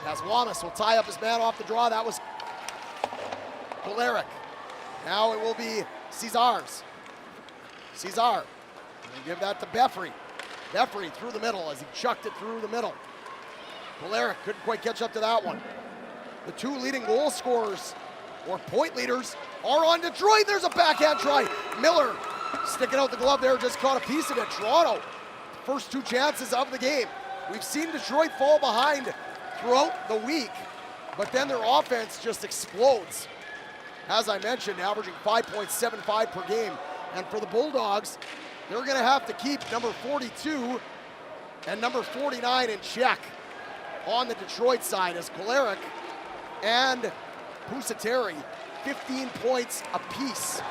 as Wamas will tie up his man off the draw. That was Kolarek. Now it will be Cesar's. Cesar will give that to Beffrey. Beffrey through the middle as he chucked it through the middle. Kolarek couldn't quite catch up to that one. The two leading goal scorers, or point leaders, are on Detroit. There's a backhand try. Miller sticking out the glove there, just caught a piece of it. Toronto, first two chances of the game. We've seen Detroit fall behind throughout the week, but then their offense just explodes. As I mentioned, averaging 5.75 per game. And for the Bulldogs, they're gonna have to keep number 42 and number 49 in check on the Detroit side, as Kolarek and Pusateri, 15 points apiece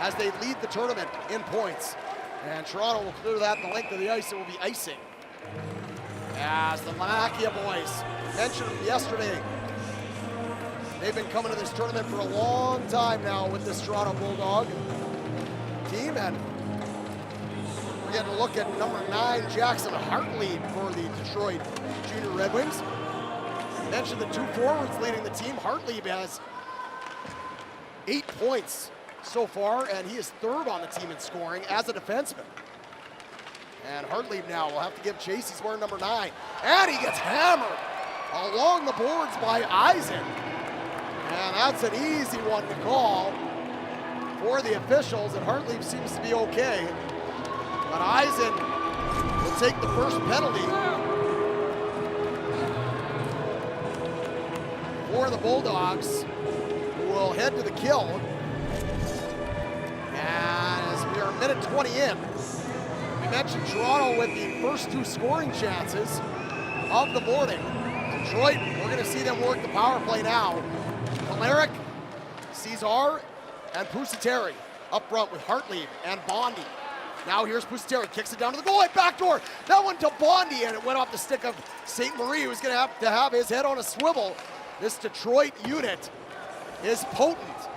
as they lead the tournament in points. And Toronto will clear that in the length of the ice. It will be icing. As the Lamakia boys mentioned yesterday, they've been coming to this tournament for a long time now with this Toronto Bulldog team, and we're getting a look at number 9, Jackson Hartley for the Detroit Junior Red Wings. Mentioned the two forwards leading the team. Hartley has 8 points so far, and he is third on the team in scoring as a defenseman. And Hartley now will have to give chase. He's wearing number 9, and he gets hammered along the boards by Eisen. And that's an easy one to call for the officials, and Hartley seems to be okay. But Eisen will take the first penalty for the Bulldogs, who will head to the kill. And as we are a minute 20 in, we mentioned Toronto with the first two scoring chances of the morning. Detroit, we're gonna see them work the power play now. Kolarek, Cesar, and Pusateri up front with Hartley and Bondi. Now here's Pusateri, kicks it down to the goal line, backdoor. That one to Bondi, and it went off the stick of St. Marie, who's gonna have his head on a swivel. This Detroit unit is potent,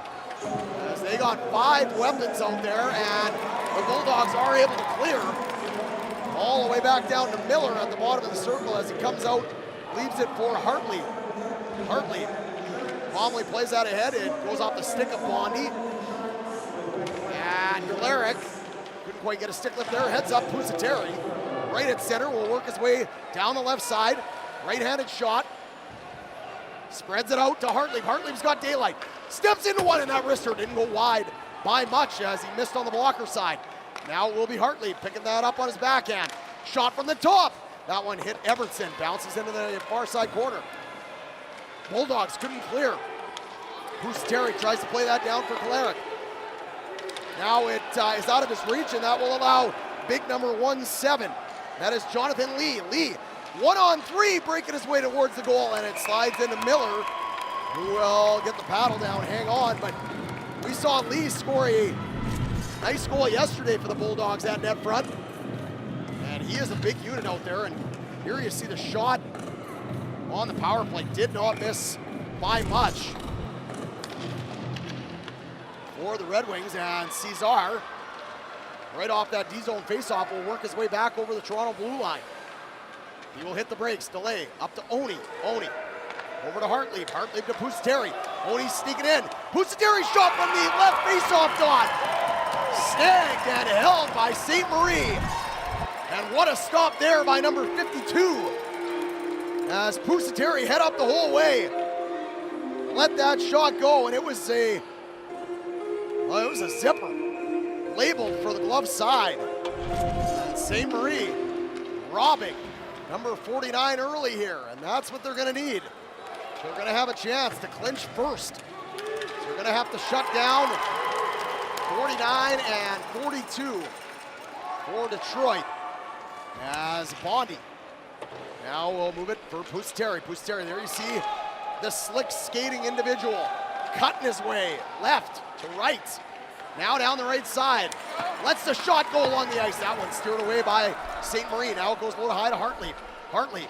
as they got 5 weapons out there, and the Bulldogs are able to clear all the way back down to Miller at the bottom of the circle as he comes out, leaves it for Hartley. Hartley calmly plays that ahead. It goes off the stick of Bondi. And Kolarek couldn't quite get a stick lift there. Heads up Pusateri. Right at center, will work his way down the left side. Right-handed shot. Spreads it out to Hartley. Hartley's got daylight. Steps into one, and that wrister didn't go wide by much as he missed on the blocker side. Now it will be Hartley picking that up on his backhand. Shot from the top. That one hit Evertson. Bounces into the far side corner. Bulldogs couldn't clear. Pusateri tries to play that down for Kolarek. Now it is out of his reach, and that will allow big number 1-7. That is Jonathan Lee. Lee, 1-on-3, breaking his way towards the goal, and it slides into Miller, who will get the paddle down, hang on. But we saw Lee score a nice goal yesterday for the Bulldogs at net front. And he is a big unit out there, and here you see the shot on the power play. Did not miss by much for the Red Wings, and Cesar, right off that D-zone faceoff, will work his way back over the Toronto blue line. He will hit the brakes, delay, up to Oni. Oni, over to Hartley. Hartley to Pusateri. Oni sneaking in. Pusateri shot from the left faceoff dot. Snagged and held by St. Marie. And what a stop there by number 52. As Pusateri head up the whole way. Let that shot go, and it was a zipper. Labeled for the glove side. And St. Marie robbing number 49 early here, and that's what they're gonna need. They're gonna have a chance to clinch first. So they're gonna have to shut down 49 and 42 for Detroit. As Bondi now we'll move it for Pusateri. Pusateri, there you see the slick skating individual cutting his way left to right. Now down the right side. Lets the shot go along the ice. That one steered away by St. Marie. Now it goes low to high to Hartley. Hartley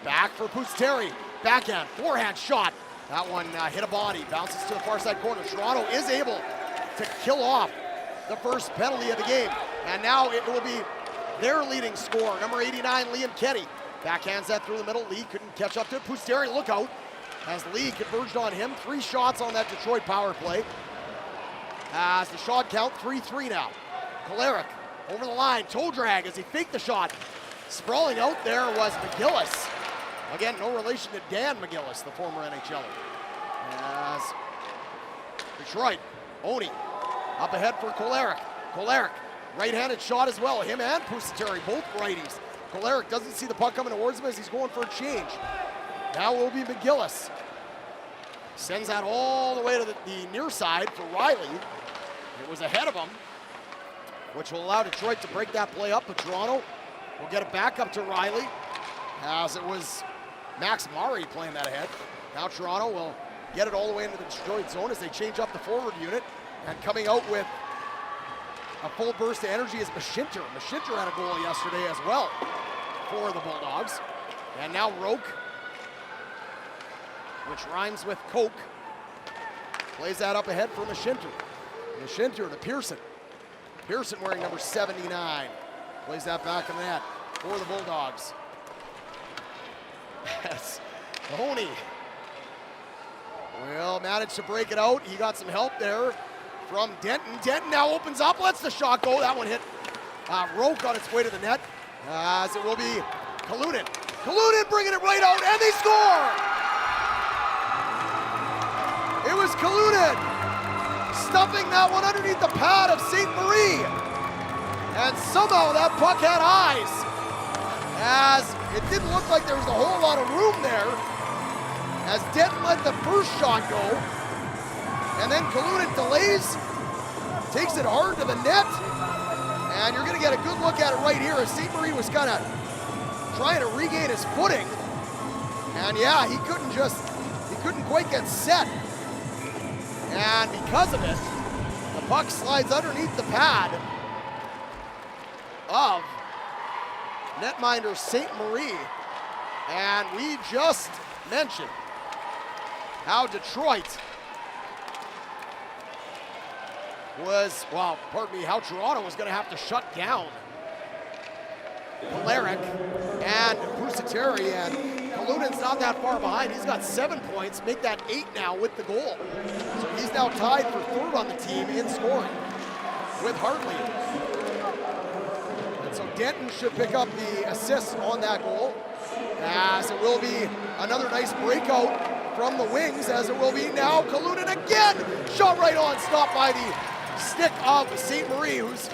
back for Pusateri. Backhand, forehand shot. That one hit a body. Bounces to the far side corner. Toronto is able to kill off the first penalty of the game. And now it will be their leading scorer, number 89, Liam Kenny. Backhands that through the middle. Lee couldn't catch up to it. Pusterian, look out, as Lee converged on him. 3 shots on that Detroit power play. As the shot count, 3-3 now. Kolarek over the line, toe drag as he faked the shot. Sprawling out there was McGillis. Again, no relation to Dan McGillis, the former NHLer. As Detroit, Oni up ahead for Kolarek. Kolarek, right-handed shot as well. Him and Pusateri, both righties. Kolarek doesn't see the puck coming towards him as he's going for a change. Now will be McGillis. Sends that all the way to the near side for Riley. It was ahead of him, which will allow Detroit to break that play up, but Toronto will get it back up to Riley, as it was Max Murray playing that ahead. Now Toronto will get it all the way into the Detroit zone as they change up the forward unit, and coming out with a full burst of energy is Mashinter. Mashinter had a goal yesterday as well for the Bulldogs. And now Roke, which rhymes with Coke, plays that up ahead for Mashinter. Mashinter to Pearson. Pearson wearing number 79. Plays that back in the net for the Bulldogs. Yes, Mahoney will manage to break it out. He got some help there from Denton. Denton now opens up, lets the shot go. That one hit Roke on its way to the net, as it will be Kalunin. Kalunin bringing it right out, and they score! It was Kalunin stuffing that one underneath the pad of St. Marie. And somehow that puck had eyes, as it didn't look like there was a whole lot of room there, as Denton let the first shot go. And then Kalunin delays, takes it hard to the net, and you're gonna get a good look at it right here as St. Marie was kind of trying to regain his footing. And yeah, he couldn't quite get set. And because of it, the puck slides underneath the pad of netminder St. Marie. And we just mentioned how Detroit how Toronto was going to have to shut down Kolarek and Pusateri, and Kalunin's not that far behind. He's got 7 points, make that 8 now with the goal. So he's now tied for 3rd on the team in scoring with Hartley. And so Denton should pick up the assist on that goal, as it will be another nice breakout from the wings, as it will be now Kalunin again. Shot right on, stopped by the stick of St. Marie, who's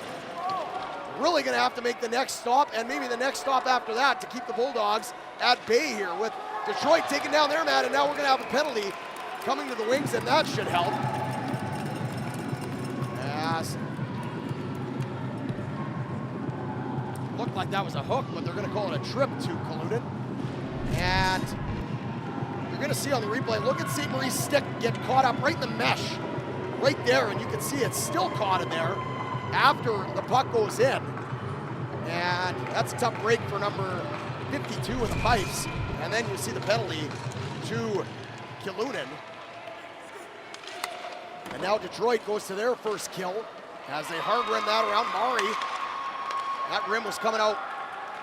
really going to have to make the next stop, and maybe the next stop after that, to keep the Bulldogs at bay here, with Detroit taking down their man, and now we're going to have a penalty coming to the wings, and that should help. Yes. Looked like that was a hook, but they're going to call it a trip to Kalunin. And you're going to see on the replay, look at St. Marie's stick get caught up right in the mesh, right there, and you can see it's still caught in there after the puck goes in. And that's a tough break for number 52 in the pipes. And then you see the penalty to Kalunin. And now Detroit goes to their first kill as they hard rim that around Murray. That rim was coming out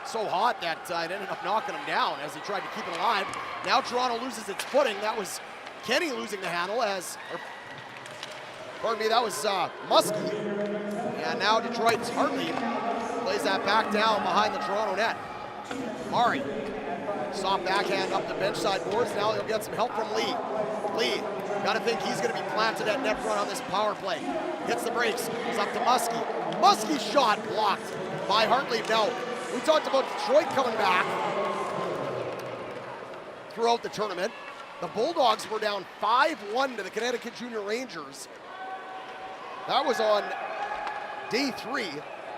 so hot that it ended up knocking him down as he tried to keep it alive. Now Toronto loses its footing. That was Kenny losing the handle that was Muskie. And now Detroit's Hartley plays that back down behind the Toronto net. Murray, soft backhand up the bench side boards. Now he'll get some help from Lee. Lee, gotta think he's gonna be planted at net front on this power play. Hits the brakes, goes up to Muskie. Muskie's shot blocked by Hartley. Now, we talked about Detroit coming back throughout the tournament. The Bulldogs were down 5-1 to the Connecticut Junior Rangers. That was on day 3,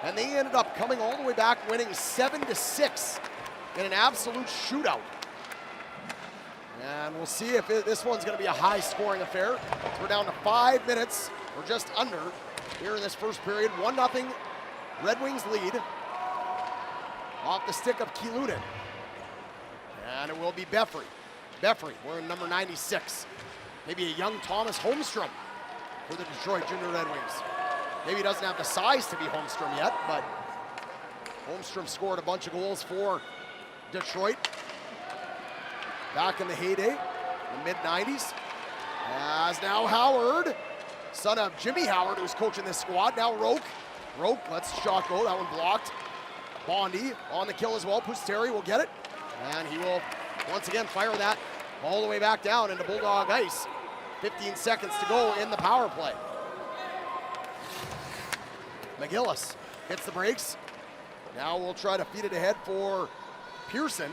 and they ended up coming all the way back, winning 7-6 in an absolute shootout. And we'll see if this one's going to be a high-scoring affair. So we're down to 5 minutes, or just under, here in this first period. 1-0 Red Wings lead off the stick of Kalunin. And it will be Beffrey. Beffrey wearing number 96. Maybe a young Thomas Holmstrom for the Detroit Junior Red Wings. Maybe he doesn't have the size to be Holmstrom yet, but Holmstrom scored a bunch of goals for Detroit. back in the heyday, the mid-90s. As now Howard, son of Jimmy Howard, who's coaching this squad. Now Roque. Roque lets the shot go. That one blocked. Bondi on the kill as well. Pusateri will get it. And he will once again fire that all the way back down into Bulldog ice. 15 seconds to go in the power play. McGillis hits the brakes. Now we'll try to feed it ahead for Pearson.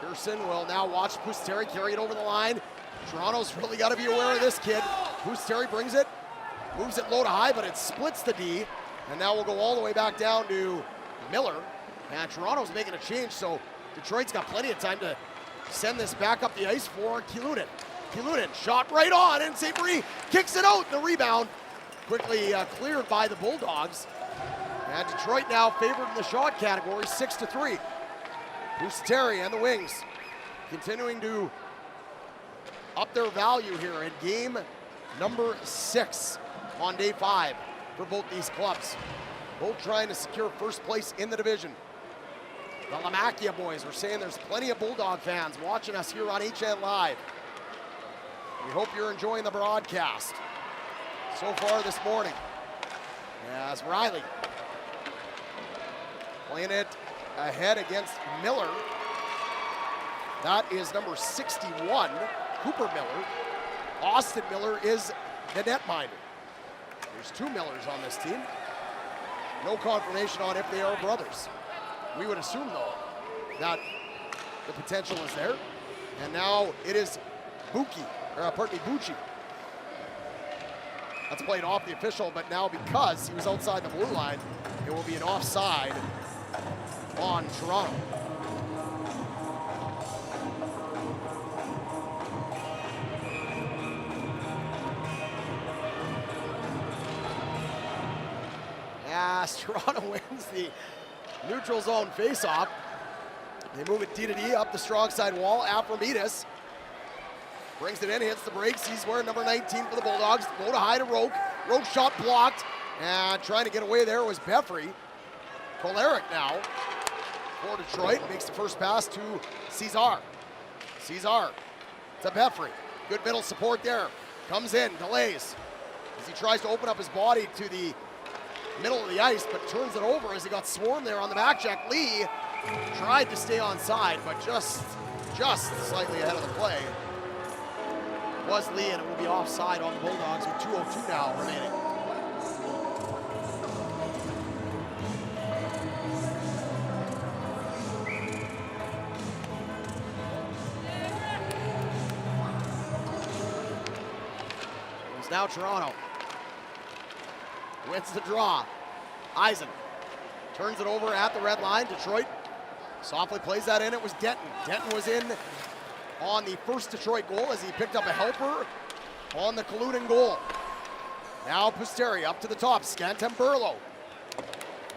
Pearson will now watch Pusateri carry it over the line. Toronto's really got to be aware of this kid. Pusateri brings it, moves it low to high, but it splits the D. And now we'll go all the way back down to Miller. And Toronto's making a change, so Detroit's got plenty of time to send this back up the ice for Kilunin. Kilunin shot right on, and St. Marie kicks it out. The rebound quickly cleared by the Bulldogs. And Detroit now favored in the shot category, 6-3. Pusateri and the Wings continuing to up their value here in game number 6 on day 5 for both these clubs. Both trying to secure first place in the division. The Lamakia boys were saying there's plenty of Bulldog fans watching us here on HN Live. We hope you're enjoying the broadcast so far this morning. As Riley playing it ahead against Miller. That is number 61, Cooper Miller. Austin Miller is the netminder. There's 2 Millers on this team. No confirmation on if they are brothers. We would assume, though, that the potential is there. And now it is Bucci. That's played off the official, but now because he was outside the blue line, it will be an offside on Toronto. As Toronto wins the neutral zone faceoff, they move it D to D up the strong side wall. Aframidas brings it in, hits the brakes. He's wearing number 19 for the Bulldogs. Low to high to Roque. Roque shot blocked. And trying to get away there was Beffrey. Kolarek now for Detroit. Makes the first pass to Cesar. Cesar to Beffrey. Good middle support there. Comes in, delays. As he tries to open up his body to the middle of the ice, but turns it over as he got swarmed there on the back check. Lee tried to stay onside, but just slightly ahead of the play was Lee, and it will be offside on the Bulldogs with 2:02 now remaining. It's now Toronto. Wins the draw. Eisen turns it over at the red line. Detroit softly plays that in. It was Denton. Denton was in on the first Detroit goal as he picked up a helper on the Kalutin goal. Now Pusateri up to the top. Scantamburlo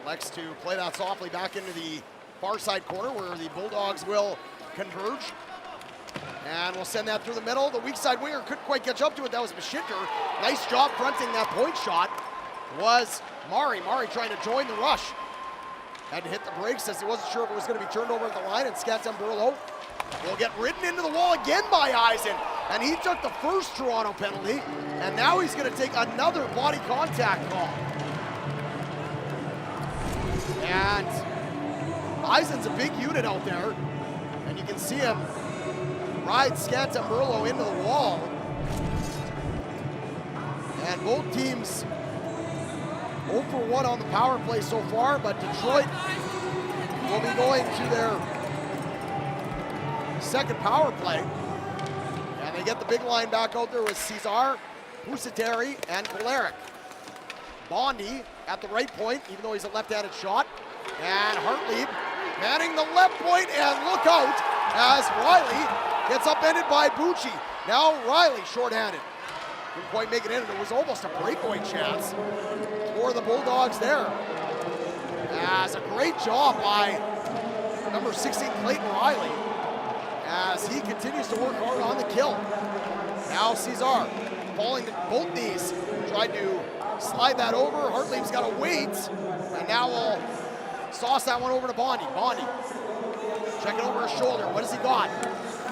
elects to play that softly back into the far side corner where the Bulldogs will converge. And we'll send that through the middle. The weak side winger couldn't quite catch up to it. That was Mashinter. Nice job fronting that point shot was Mari. Mari trying to join the rush. Had to hit the brakes as he wasn't sure if it was going to be turned over at the line, and Scantamburlo will get ridden into the wall again by Eisen. And he took the first Toronto penalty, and now he's going to take another body contact call. And Eisen's a big unit out there, and you can see him ride Scantamburlo into the wall. And both teams 0 for 1 on the power play so far, but Detroit will be going to their second power play. And they get the big line back out there with Cesar, Pusateri, and Kolarek. Bondi at the right point, even though he's a left-handed shot. And Hartlieb manning the left point, and look out as Riley gets upended by Bucci. Now Riley shorthanded. Couldn't quite make it in, and it was almost a breakaway chance for the Bulldogs there. As a great job by number 16, Clayton Riley, as he continues to work hard on the kill. Now Cesar falling to both knees, tried to slide that over. Hartlieb's got to wait, and now we'll sauce that one over to Bondi. Bondi Checking over his shoulder. What has he got?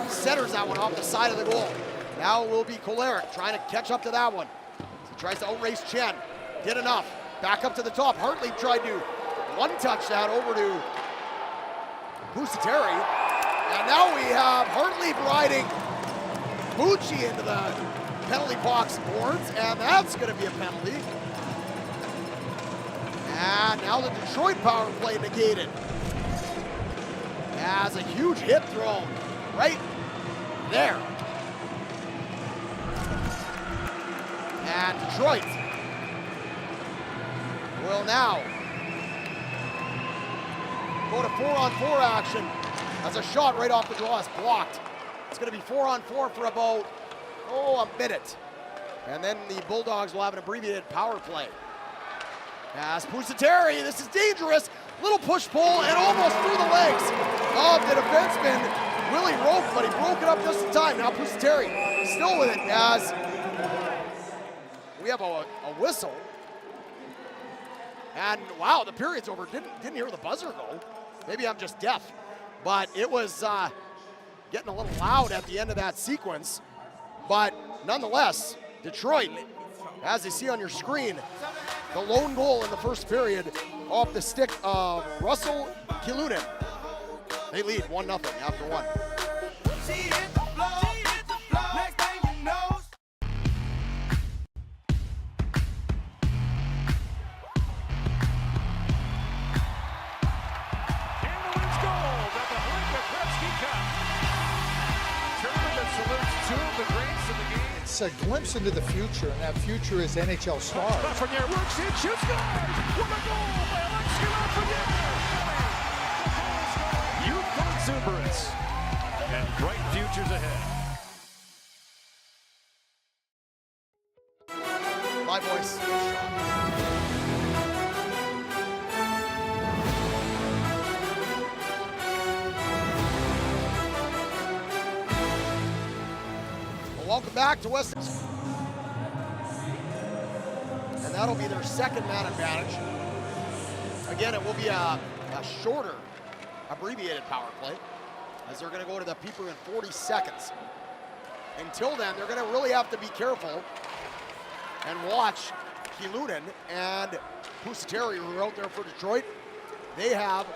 He centers that one off the side of the goal. Now it will be Kolarek trying to catch up to that one. He tries to outrace Chen. Did enough. Back up to the top. Hartley tried to one-touch that over to Pusateri. And now we have Hartley riding Bucci into the penalty box boards, and that's going to be a penalty. And now the Detroit power play negated. As a huge hit thrown right there. And Detroit will now go to 4-on-4 action as a shot right off the draw is blocked. It's going to be 4-on-4 for about, a minute. And then the Bulldogs will have an abbreviated power play. As Pusateri, this is dangerous. Little push-pull and almost through the legs of the defenseman, Willie Rope, but he broke it up just in time. Now Pusateri still with it as we have a whistle. And wow, the period's over. Didn't hear the buzzer go. Maybe I'm just deaf. But it was getting a little loud at the end of that sequence. But nonetheless, Detroit, as you see on your screen, the lone goal in the first period off the stick of Russell Kilunin. They lead 1-0 after one. It's a glimpse into the future, and that future is NHL stars. Lafreniere works in, shoots, scores! What a goal by Alexei Lafreniere! Youthful exuberance and bright futures ahead. My voice. Welcome back to West. And that'll be their second man advantage. Again, it will be a shorter, abbreviated power play, as they're going to go to the peeper in 40 seconds. Until then, they're going to really have to be careful and watch Kilunin and Pusateri, who are out there for Detroit. They have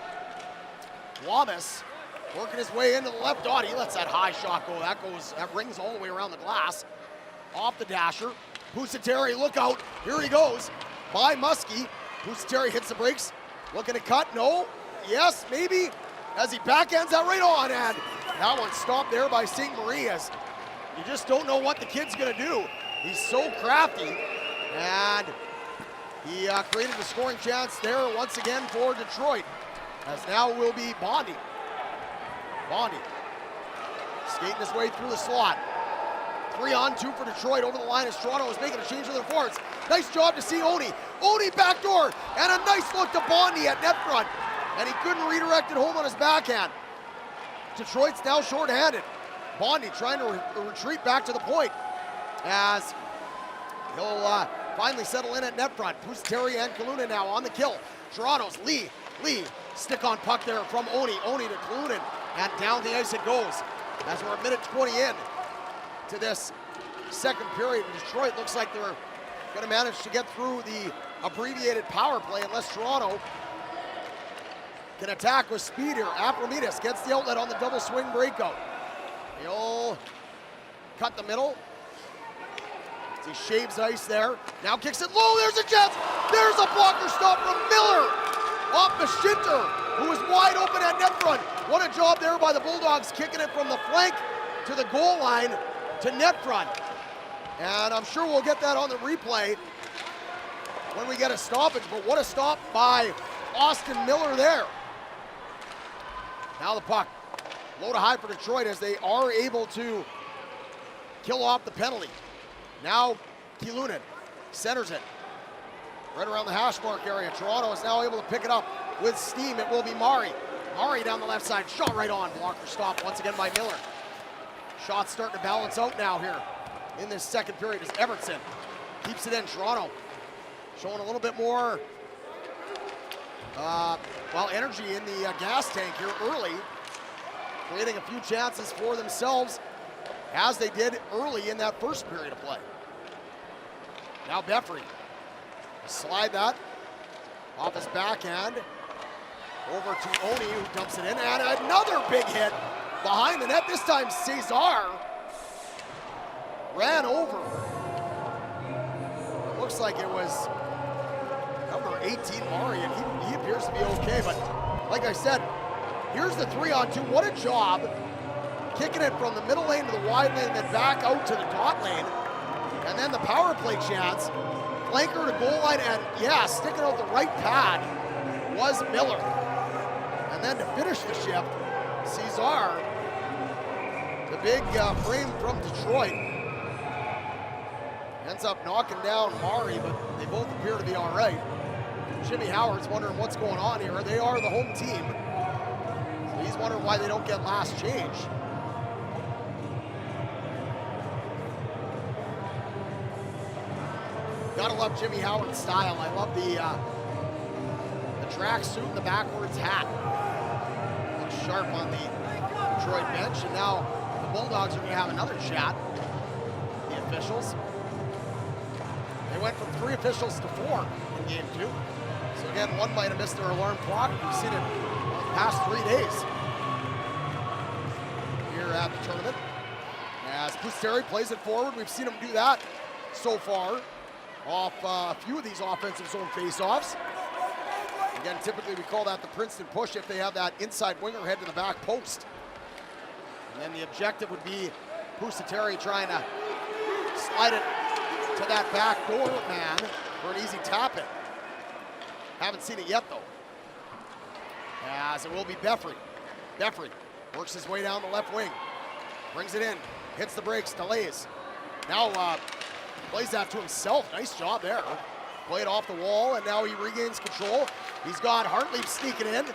Wamis working his way into the left dot. He lets that high shot go. That rings all the way around the glass. Off the dasher. Pusateri, look out. Here he goes. By Muskie. Pusateri hits the brakes. Looking to cut. No. Yes, maybe. As he backhands that right on. And that one stopped there by St. Marie, as you just don't know what the kid's going to do. He's so crafty. And he created a scoring chance there once again for Detroit. As now will be Bondi. Bondi skating his way through the slot. 3-on-2 for Detroit over the line as Toronto is making a change in their forwards. Nice job to see Oni. Oni backdoor, and a nice look to Bondi at net front. And he couldn't redirect it home on his backhand. Detroit's now shorthanded. Bondi trying to retreat back to the point as he'll finally settle in at net front. Pusateri and Kilunin now on the kill. Toronto's Lee, stick on puck there from Oni to Kilunin. And down the ice it goes as we're a minute 20 in to this second period. Detroit looks like they're going to manage to get through the abbreviated power play unless Toronto can attack with speed here. Aframidas gets the outlet on the double swing breakout. He'll cut the middle. He shaves ice there. Now kicks it low. There's a chance. There's a blocker stop from Miller off the Shinter, who was wide open at net front. What a job there by the Bulldogs, kicking it from the flank to the goal line to net front. And I'm sure we'll get that on the replay when we get a stoppage, but what a stop by Austin Miller there. Now the puck, low to high for Detroit as they are able to kill off the penalty. Now Kilunin centers it right around the hash mark area. Toronto is now able to pick it up with steam. It will be Mari. Mari down the left side, shot right on. Blocker stop once again by Miller. Shots starting to balance out now here in this second period as Evertson keeps it in. Toronto showing a little bit more energy in the gas tank here early. creating a few chances for themselves, as they did early in that first period of play. Now Beffrey, slide that off his backhand over to Oni, who dumps it in, and another big hit behind the net. This time Cesar ran over. It looks like it was number 18, Mari, and he appears to be okay, but like I said, here's the 3-on-2. What a job kicking it from the middle lane to the wide lane, then back out to the dot lane. And then the power play chance, flanker to goal line, and yeah, sticking out the right pad was Miller. And then to finish the shift, Cesar, the big frame from Detroit, ends up knocking down Mari, but they both appear to be all right. Jimmy Howard's wondering what's going on here. They are the home team. So he's wondering why they don't get last change. Gotta love Jimmy Howard's style. I love the track suit and the backwards hat. Looks sharp on the Detroit bench, and now the Bulldogs are gonna have another chat. The officials. They went from 3 officials to 4 in game 2. So again, one might have missed their alarm clock. We've seen it the past 3 days here at the tournament. As Pusteri plays it forward, we've seen him do that so far off a few of these offensive zone faceoffs. Again, typically we call that the Princeton push if they have that inside winger head to the back post. And then the objective would be Pusteri trying to slide it to that back door man for an easy tap in. Haven't seen it yet though. As it will be Beffrey. Beffrey works his way down the left wing. Brings it in, hits the brakes, delays. Now plays that to himself. Nice job there. Played off the wall, and now he regains control. He's got Hartleaf sneaking in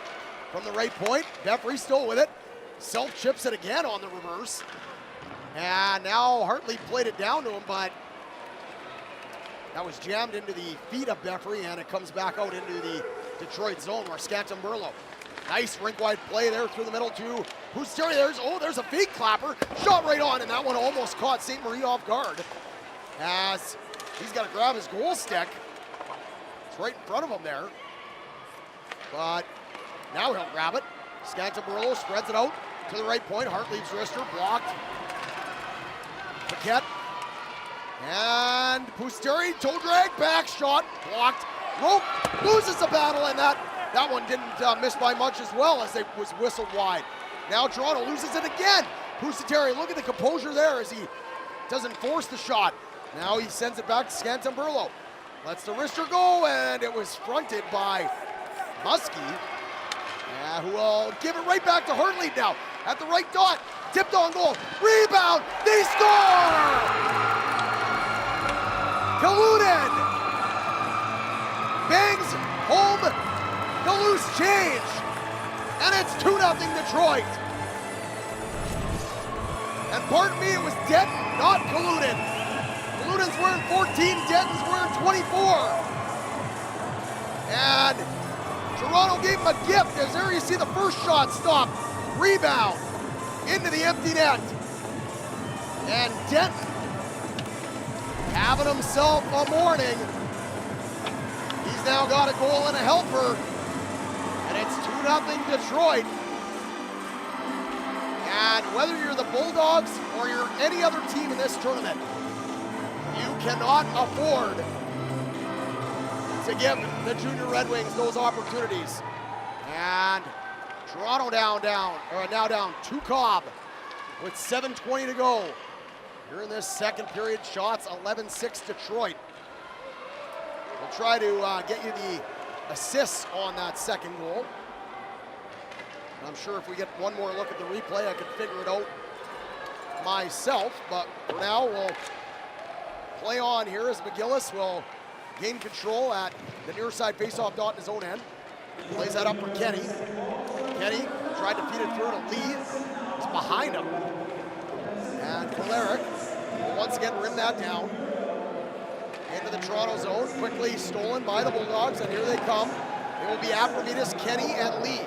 from the right point. Beffrey still with it. Self chips it again on the reverse. And now Hartleaf played it down to him, but that was jammed into the feet of Beffrey, and it comes back out into the Detroit zone where Scantamburlo. Nice rink-wide play there through the middle to Pusteri. There's a fake clapper. Shot right on, and that one almost caught St. Marie off guard. As he's got to grab his goal stick. It's right in front of him there. But now he'll grab it. Scantamburlo spreads it out to the right point. Hartleaf's wrister blocked. Paquette. And Pusteri, toe drag, back shot, blocked. Rope loses the battle, and that one didn't miss by much as well as it was whistled wide. Now Toronto loses it again. Pusteri, look at the composure there as he doesn't force the shot. Now he sends it back to Scantamburlo. Lets the wrister go, and it was fronted by Muskie, who will give it right back to Hartleaf now at the right dot. Tipped on goal. Rebound. They score! Kaluden bangs home the loose change, and it's 2-0 Detroit. And pardon me, it was Denton, not Kaluden. Kaluden's wearing 14, Denton's wearing 24. And Toronto gave him a gift, as there you see the first shot stop. Rebound into the empty net. And Denton having himself a morning. He's now got a goal and a helper. And it's 2-0 Detroit. And whether you're the Bulldogs or you're any other team in this tournament, you cannot afford to give the Junior Red Wings those opportunities. And Toronto now down 2 Cobb with 7:20 to go. Here in this second period, shots 11-6 Detroit. We'll try to get you the assists on that second goal. I'm sure if we get one more look at the replay, I can figure it out myself. But for now, we'll play on here as McGillis will gain control at the near side faceoff dot in his own end. Plays that up for Kenny. Kenny tried to feed it through to Lee. He's behind him. And Kolaric will once again rim that down into the Toronto zone. Quickly stolen by the Bulldogs, and here they come. It will be Aphrodite, Kenny, and Lee.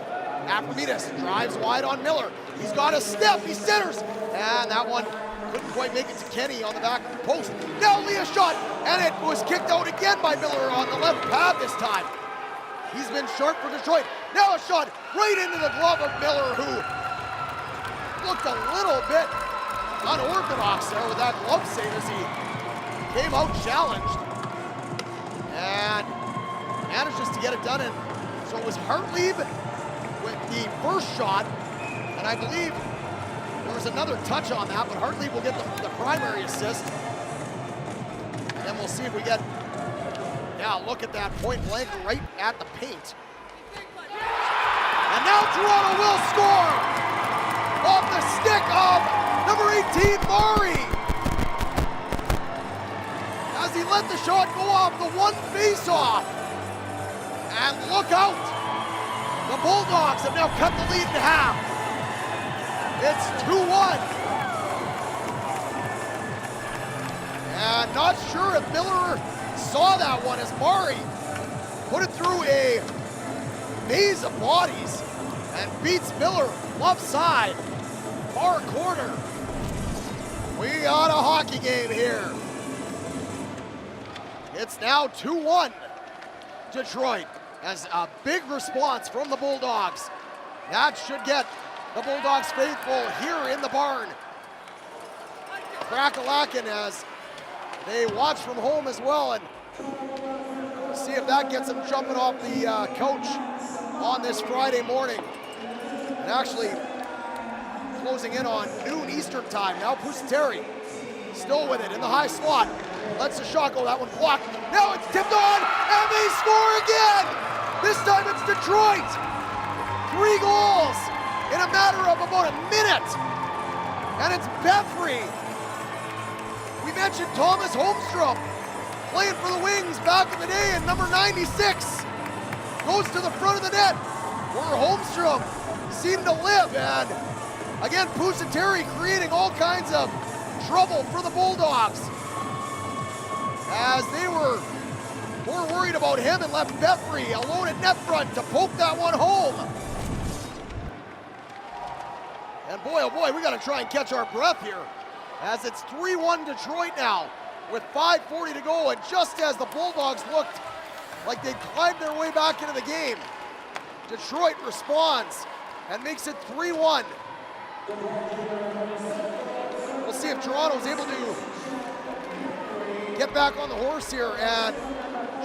Aphrodite drives wide on Miller. He's got a step, he centers, and that one couldn't quite make it to Kenny on the back post. Now Lee a shot, and it was kicked out again by Miller on the left pad this time. He's been sharp for Detroit. Now a shot right into the glove of Miller, who looked a little bit unorthodox there with that glove save as he came out challenged and manages to get it done. And so it was Hartlieb with the first shot, and I believe there was another touch on that, but Hartlieb will get the primary assist. And then we'll see if we get, yeah, look at that point blank right at the paint. And now Toronto will score off the stick of number 18, Murray. As he let the shot go off the one face-off. And look out, the Bulldogs have now cut the lead in half. It's 2-1. And not sure if Miller saw that one as Murray put it through a maze of bodies and beats Miller left side, far corner. We got a hockey game here. It's now 2-1 Detroit, as a big response from the Bulldogs. That should get the Bulldogs faithful here in the barn. Crack-a-lackin' as they watch from home as well, and see if that gets them jumping off the couch on this Friday morning. And actually closing in on noon Eastern time. Now Pusateri still with it in the high slot. Lets the shot go, that one blocked. Now it's tipped on, and they score again! This time it's Detroit! 3 goals in a matter of about a minute. And it's Beffrey. We mentioned Thomas Holmstrom playing for the Wings back in the day, and number 96 goes to the front of the net where Holmstrom seemed to live. And again, Pusateri creating all kinds of trouble for the Bulldogs, as they were more worried about him and left Beffrey alone at net front to poke that one home. And boy, oh boy, we got to try and catch our breath here, as it's 3-1 Detroit now with 5:40 to go. And just as the Bulldogs looked like they'd climbed their way back into the game, Detroit responds and makes it 3-1. We'll see if Toronto's able to get back on the horse here and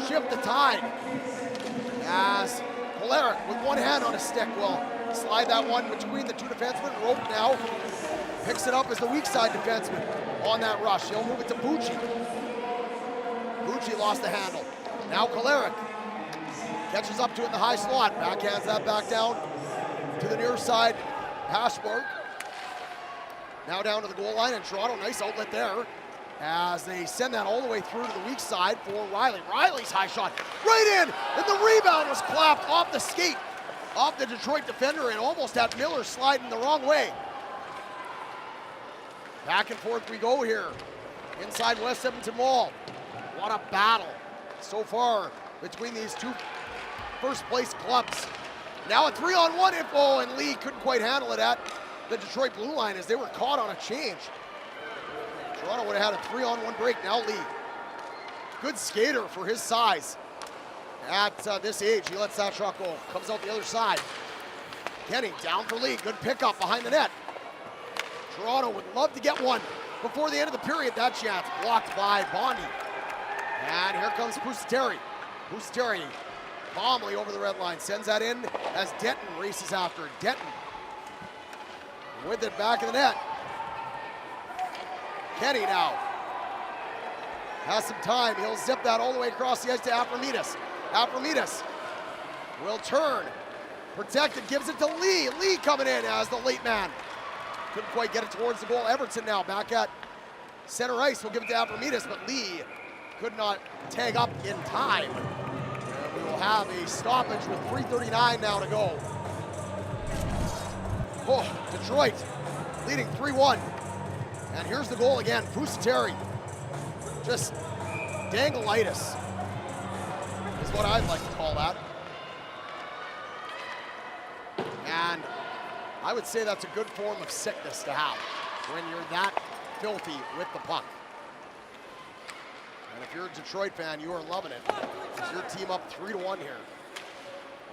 shift the tide, as Polaric with one hand on his stick will slide that one between the two defensemen. Rope now picks it up as the weak side defenseman on that rush. He'll move it to Bucci. Bucci lost the handle. Now Polaric catches up to it in the high slot. Backhands that back down to the near side. Hashberg now down to the goal line, and Toronto, nice outlet there, as they send that all the way through to the weak side for Riley. Riley's high shot right in, and the rebound was clapped off the skate off the Detroit defender, and almost had Miller sliding the wrong way. Back and forth we go here inside West Edmonton Mall. What a battle so far between these two first place clubs. Now a 3-on-1 info, and Lee couldn't quite handle it at the Detroit blue line as they were caught on a change. Toronto would have had a 3-on-1 break. Now Lee, good skater for his size at this age. He lets that shot go, comes out the other side. Kenny down for Lee, good pickup behind the net. Toronto would love to get one before the end of the period. That chance blocked by Bondi. And here comes Pusateri. Pusateri calmly over the red line, sends that in as Denton races after it. Denton with it back in the net. Kenny now has some time. He'll zip that all the way across the edge to Aphrodite. Aphrodite will turn, protected, gives it to Lee. Lee coming in as the late man. Couldn't quite get it towards the goal. Everton now back at center ice. We'll give it to Aphrodite, but Lee could not tag up in time. And we will have a stoppage with 3:39 now to go. Oh, Detroit leading 3-1. And here's the goal again. Pusateri, just dangleitis is what I'd like to call that. And I would say that's a good form of sickness to have when you're that filthy with the puck. And if you're a Detroit fan, you are loving it. It's your team up 3-1 here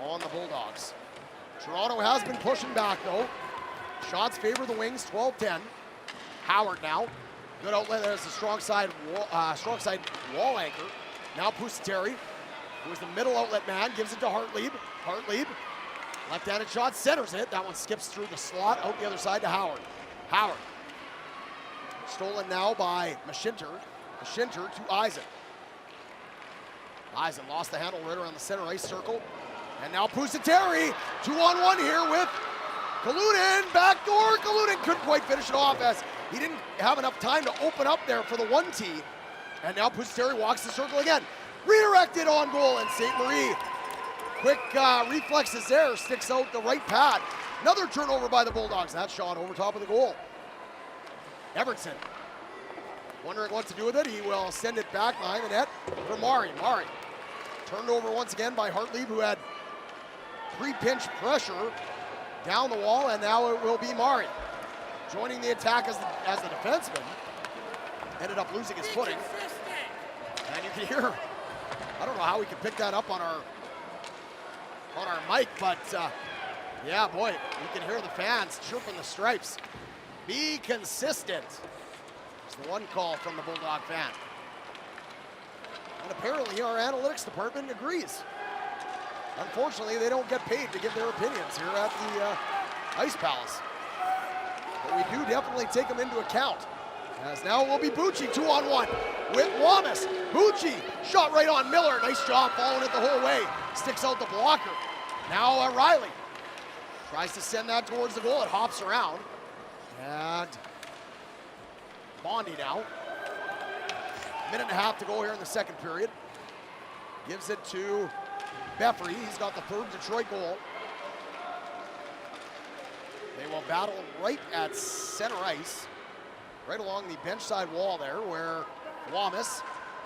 on the Bulldogs. Toronto has been pushing back though. Shots favor the Wings, 12-10. Howard now. Good outlet as a strong side wall anchor. Now Pusateri, who is the middle outlet man, gives it to Hartlieb. Hartlieb, left-handed shot, centers it. That one skips through the slot, out the other side to Howard. Howard. Stolen now by Mashinter. Mashinter to Eisen. Eisen lost the handle right around the center ice circle. And now Pusateri, 2-on-1 here with Kalunin, backdoor. Kalunin couldn't quite finish it off as he didn't have enough time to open up there for the 1T. And now Pusateri walks the circle again. Redirected on goal, and St. Marie, quick reflexes there, sticks out the right pad. Another turnover by the Bulldogs. That shot over top of the goal. Evertson, wondering what to do with it. He will send it back behind the net for Mari. Mari, turned over once again by Hartlieb, who had pre-pinch pressure down the wall, and now it will be Mari joining the attack as the defenseman. Ended up losing his footing. And you can hear, I don't know how we can pick that up on our mic, but yeah, boy, you can hear the fans chirping the stripes. Be consistent. It's the one call from the Bulldog fan. And apparently our analytics department agrees. Unfortunately, they don't get paid to give their opinions here at the Ice Palace. But we do definitely take them into account. As now it will be Bucci, 2-on-1 with Wamis. Bucci, shot right on Miller. Nice job following it the whole way. Sticks out the blocker. Now Riley tries to send that towards the goal. It hops around. And Bondi now. Minute and a half to go here in the second period. Gives it to Beffrey. He's got the third Detroit goal. They will battle right at center ice, right along the bench side wall there, where Wamis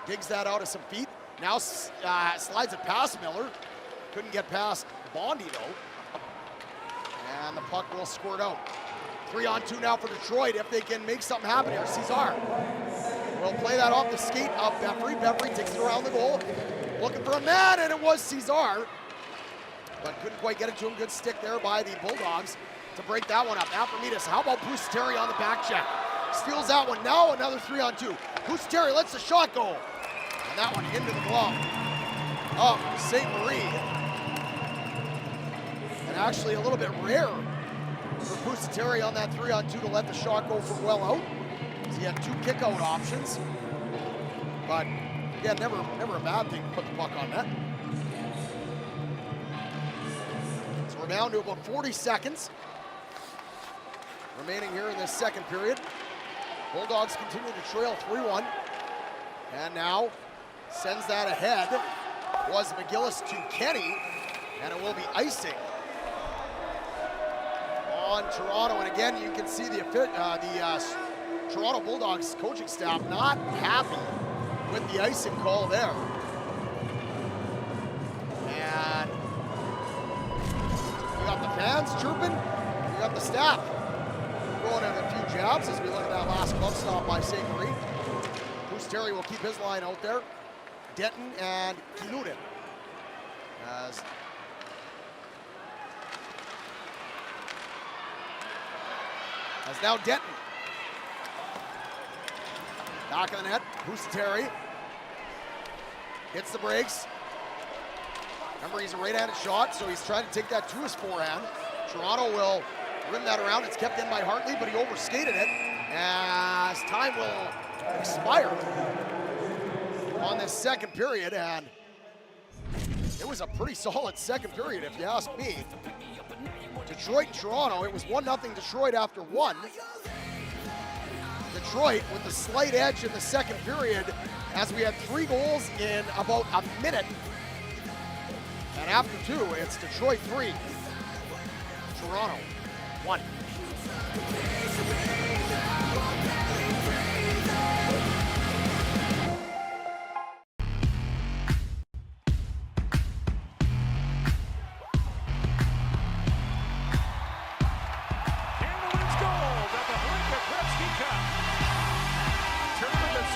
digs that out of some feet. Now slides it past Miller. Couldn't get past Bondi though. And the puck will squirt out. 3-on-2 now for Detroit if they can make something happen here. Cesar will play that off the skate of Beffrey. Beffrey takes it around the goal. Looking for a man, and it was Cesar. But couldn't quite get it to him. Good stick there by the Bulldogs to break that one up. Aframidas, how about Pusateri on the back check? Steals that one. Now another 3-on-2. Pusateri lets the shot go. And that one into the glove of St. Marie. And actually a little bit rare for Pusateri on that 3-on-2 to let the shot go from well out. He had two kick-out options. But again, never a bad thing to put the puck on net. So we're down to about 40 seconds remaining here in this second period. Bulldogs continue to trail 3-1. And now sends that ahead. Was McGillis to Kenny. And it will be icing on Toronto. And again, you can see the Toronto Bulldogs coaching staff not happy with the icing call there. And you got the fans chirping, you got the staff going in a few jabs as we look at that last glove stop by St. Marie. Pusateri will keep his line out there. Denton and Kalunin. As now Denton. Back of the net, Pusateri hits the brakes. Remember, he's a right-handed shot, so he's trying to take that to his forehand. Toronto will rim that around. It's kept in by Hartley, but he overskated it as time will expire on this second period, and it was a pretty solid second period, if you ask me. Detroit, Toronto, it was 1-0 Detroit after one. Detroit with the slight edge in the second period as we had 3 goals in about a minute. And after 2, it's Detroit 3, Toronto 1.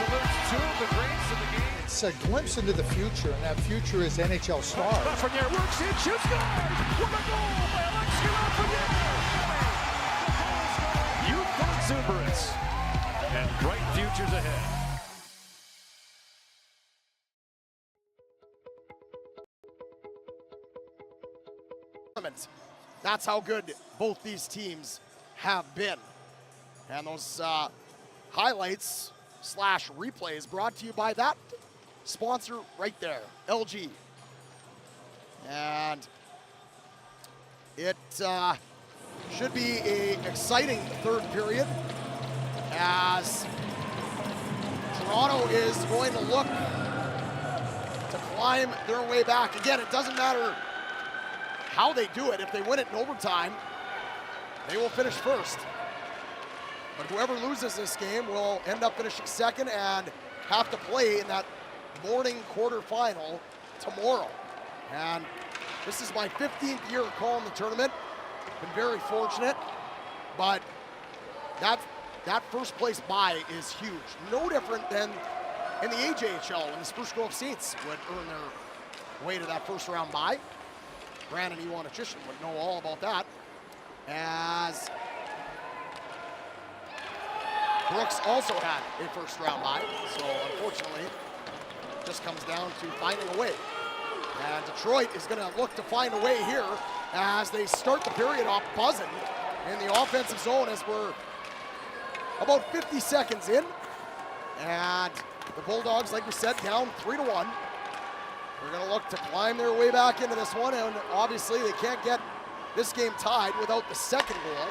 salutes two of the greats of the game. It's a glimpse into the future, and that future is NHL stars. Lafreniere works in, shoots, scores! What a goal by Alexis Lafreniere! Youthful exuberance and bright futures ahead. That's how good both these teams have been. And those highlights / replays brought to you by that sponsor right there, LG. And it should be an exciting third period as Toronto is going to look to climb their way back. Again, it doesn't matter how they do it. If they win it in overtime, they will finish first. But whoever loses this game will end up finishing second and have to play in that morning quarterfinal tomorrow. And this is my 15th year calling the tournament. Been very fortunate, but that first place bye is huge. No different than in the AJHL when the Spruce Grove Saints would earn their way to that first round bye. Brandon Iwanachishин would know all about that, as Brooks also had a first round bye, so unfortunately just comes down to finding a way. And Detroit is going to look to find a way here as they start the period off buzzing in the offensive zone as we're about 50 seconds in. And the Bulldogs, like we said, down 3-1. They're going to look to climb their way back into this one, and obviously they can't get this game tied without the second goal.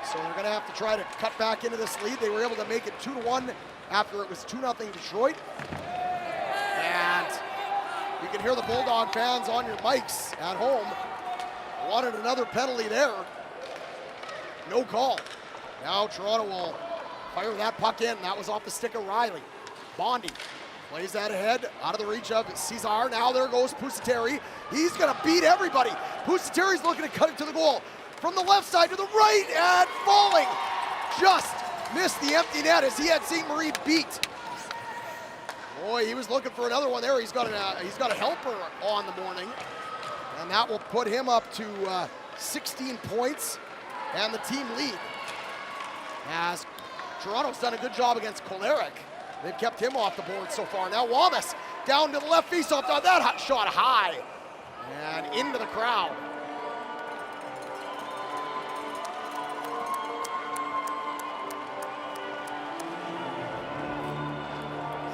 So they're going to have to try to cut back into this lead. They were able to make it 2-1 after it was 2-0 Detroit. And you can hear the Bulldog fans on your mics at home. Wanted another penalty there. No call. Now Toronto will fire that puck in. That was off the stick of Riley. Bondy plays that ahead, out of the reach of Cesar. Now there goes Pusateri. He's going to beat everybody. Pusateri's looking to cut it to the goal. From the left side to the right, and falling. Just missed the empty net as he had St. Marie beat. Boy, he was looking for another one there. He's got a helper on the morning, and that will put him up to 16 points and the team lead. As Toronto's done a good job against Kolarek. They've kept him off the board so far. Now Wallace down to the left faceoff. That shot high and into the crowd.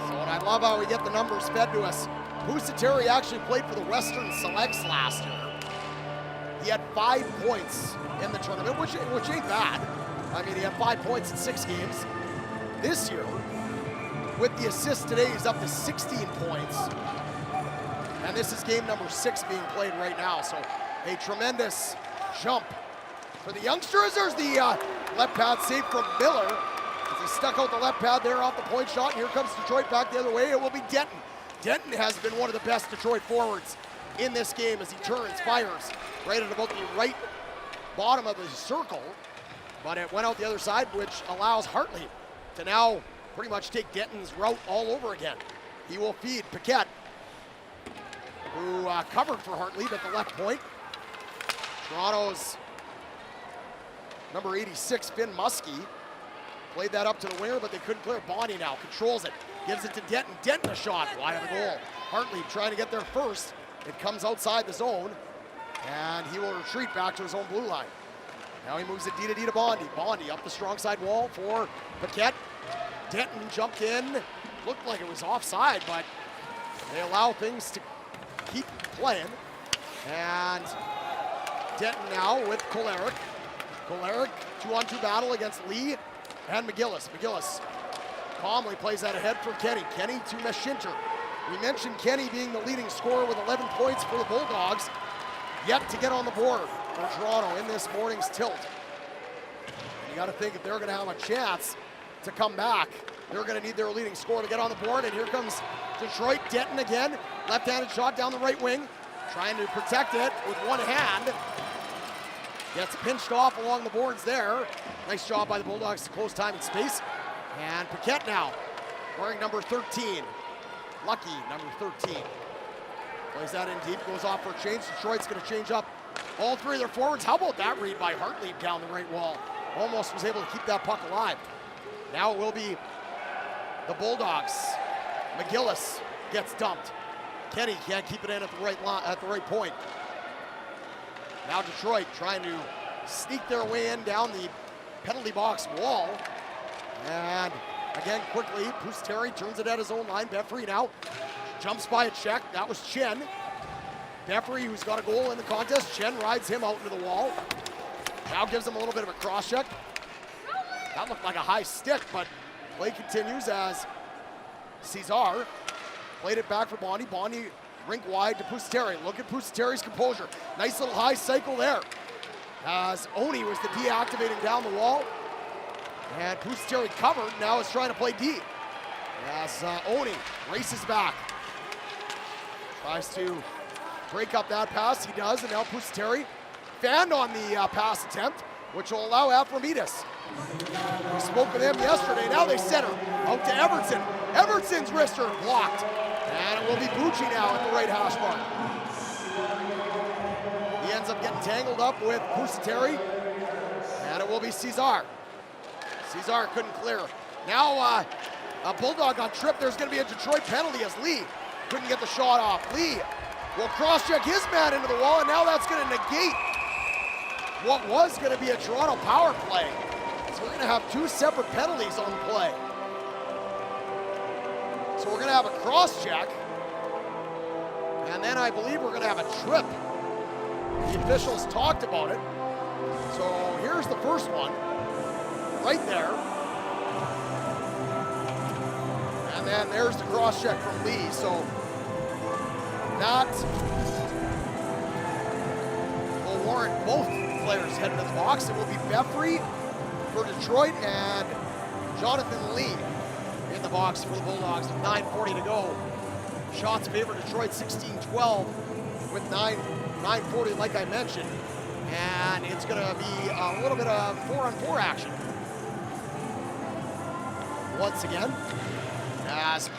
So I love how we get the numbers fed to us. Pusateri actually played for the Western Selects last year. He had 5 points in the tournament, which ain't bad. I mean, he had 5 points in 6 games. This year, with the assist today, he's up to 16 points. And this is game number 6 being played right now. So a tremendous jump for the youngsters. There's the left pad save from Miller. As he stuck out the left pad there off the point shot. And here comes Detroit back the other way. It will be Denton. Denton has been one of the best Detroit forwards in this game as he turns, fires right at about the right bottom of the circle. But it went out the other side, which allows Hartley to now pretty much take Denton's route all over again. He will feed Paquette, who covered for Hartley at the left point. Toronto's number 86, Finn Muskie, played that up to the winger, but they couldn't clear. Bonnie now controls it, gives it to Denton. Denton a shot wide of the goal. Hartley trying to get there first. It comes outside the zone, and he will retreat back to his own blue line. Now he moves it D to Bondy. Bondy up the strong side wall for Paquette. Denton jumped in. Looked like it was offside, but they allow things to keep playing. And Denton now with Kolarek. Kolarek, 2-on-2 battle against Lee and McGillis. McGillis calmly plays that ahead for Kenny. Kenny to Meshinter. We mentioned Kenny being the leading scorer with 11 points for the Bulldogs. Yet to get on the board for Toronto in this morning's tilt. And you got to think if they're going to have a chance to come back, they're going to need their leading scorer to get on the board. And here comes Detroit. Denton again. Left-handed shot down the right wing. Trying to protect it with one hand. Gets pinched off along the boards there. Nice job by the Bulldogs to close time and space. And Paquette now wearing number 13. Lucky, number 13. Plays that in deep, goes off for a change. Detroit's going to change up all three of their forwards. How about that read by Hartley down the right wall? Almost was able to keep that puck alive. Now it will be the Bulldogs. McGillis gets dumped. Kenny can't keep it in at the right point. Now Detroit trying to sneak their way in down the penalty box wall. And again, quickly, Pusteri turns it at his own line. Beffrey now jumps by a check. That was Chen. Beffrey, who's got a goal in the contest. Chen rides him out into the wall. Now gives him a little bit of a cross check. That looked like a high stick, but play continues as Cesar played it back for Bondy. Bondy rink wide to Pusteri. Look at Pusteri's composure. Nice little high cycle there. As Oni was the deactivating down the wall. And Pusteri covered, now is trying to play D. As Oni races back. Tries to break up that pass, he does, and now Pusteri fanned on the pass attempt, which will allow Aframidas. We spoke with him yesterday, now they center out to Everton. Everton's wrister blocked, and it will be Bucci now at the right hash mark. He ends up getting tangled up with Pusteri, and it will be Cesar. Cesar couldn't clear. Now a Bulldog on trip, there's gonna be a Detroit penalty as Lee couldn't get the shot off. Lee will cross-check his man into the wall, and now that's gonna negate what was gonna be a Toronto power play. So we're gonna have two separate penalties on the play. So we're gonna have a cross-check, and then I believe we're gonna have a trip. The officials talked about it. So here's the first one, right there. And then there's the cross-check from Lee. So that will warrant both players heading to the box. It will be Beffrey for Detroit and Jonathan Lee in the box for the Bulldogs with 9:40 to go. Shots favor Detroit 16-12 with 9:40 like I mentioned. And it's gonna be a little bit of 4-on-4 action. Once again, as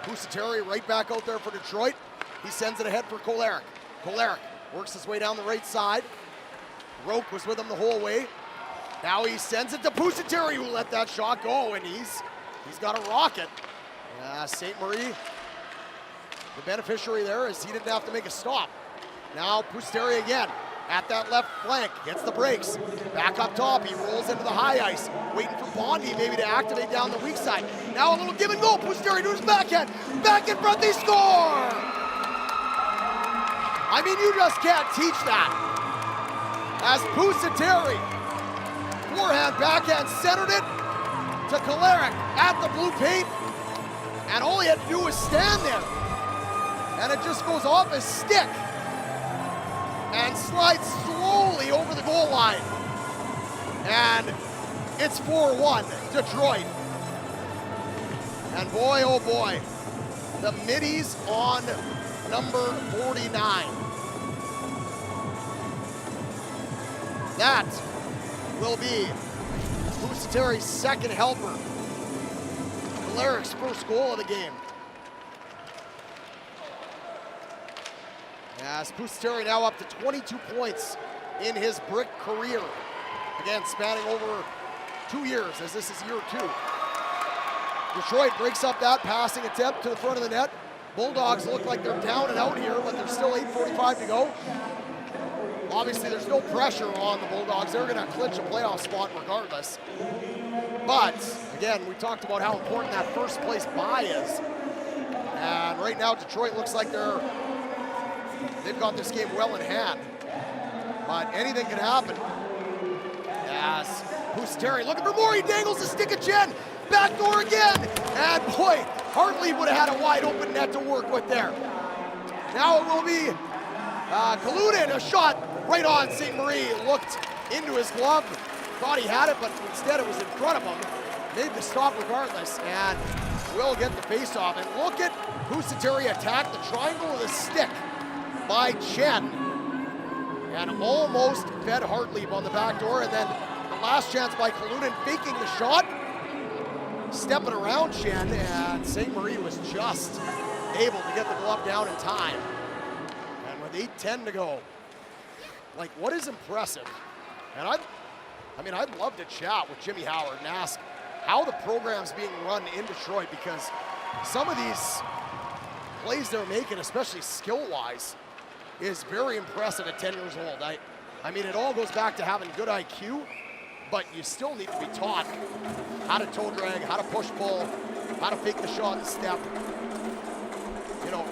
Pusteri right back out there for Detroit. He sends it ahead for Kolarek. Kolarek works his way down the right side. Roque was with him the whole way. Now he sends it to Pusteri, who let that shot go, and he's got a rocket. St. Marie, the beneficiary there, as he didn't have to make a stop. Now Pusteri again at that left flank, gets the brakes. Back up top, he rolls into the high ice, waiting for Bondy maybe to activate down the weak side. Now a little give and go, Pusteri to his backhand. Back in front, they score! I mean, you just can't teach that. As Pusteri, forehand, backhand, centered it to Kolarek at the blue paint, and all he had to do was stand there. And it just goes off his stick and slides slowly over the goal line. And it's 4-1 Detroit. And boy, oh boy, the middies on number 49. That will be Pusteri's second helper. Kolarek's first goal of the game. As Pusteri now up to 22 points in his Brick career. Again, spanning over 2 years, as this is year 2. Detroit breaks up that passing attempt to the front of the net. Bulldogs look like they're down and out here, but there's still 8:45 to go. Obviously, there's no pressure on the Bulldogs. They're gonna clinch a playoff spot regardless. But, again, we talked about how important that first place bye is. And right now, Detroit looks like they've got this game well in hand. But anything can happen. As Pusteri looking for more, he dangles the stick at Chen. Back door again. And boy, Hartley would have had a wide open net to work with there. Now it will be Kaludin, a shot right on St. Marie. Looked into his glove, thought he had it, but instead it was in front of him. Made the stop regardless, and will get the face-off. And look at Pusteri attack the triangle with a stick by Chen. And almost fed Hartley on the back door, and then the last chance by Kaludin faking the shot. stepping around Shen, and St. Marie was just able to get the glove down in time. And with 8:10 to go, like, what is impressive? And I'd love to chat with Jimmy Howard and ask how the program's being run in Detroit, because some of these plays they're making, especially skill-wise, is very impressive at 10 years old. I mean, it all goes back to having good IQ, but you still need to be taught how to toe drag, how to push pull, how to fake the shot and step. You know,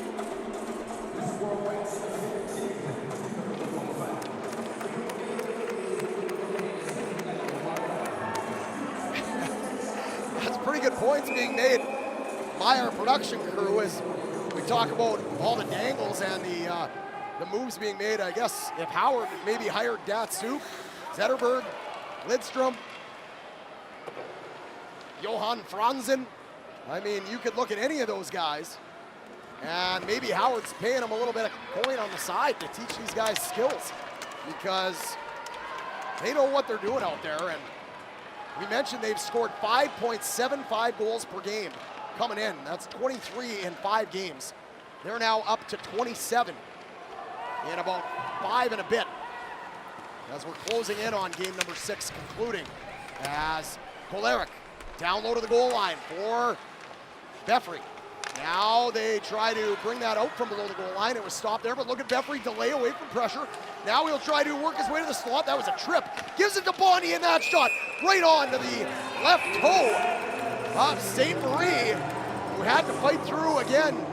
that's pretty good points being made by our production crew as we talk about all the dangles and the moves being made. I guess if Howard maybe hired Datsuk, Zetterberg, Lidstrom, Johan Franzen, I mean, you could look at any of those guys, and maybe Howard's paying them a little bit of coin on the side to teach these guys skills, because they know what they're doing out there. And we mentioned they've scored 5.75 goals per game coming in. That's 23 in 5 games. They're now up to 27 in about 5 and a bit, as we're closing in on game number 6 concluding, as Kolarek down low to the goal line for Beffrey. Now they try to bring that out from below the goal line. It was stopped there, but look at Beffrey delay away from pressure. Now he'll try to work his way to the slot. That was a trip. Gives it to Bondy, and that shot right on to the left toe of St. Marie, who had to fight through, again,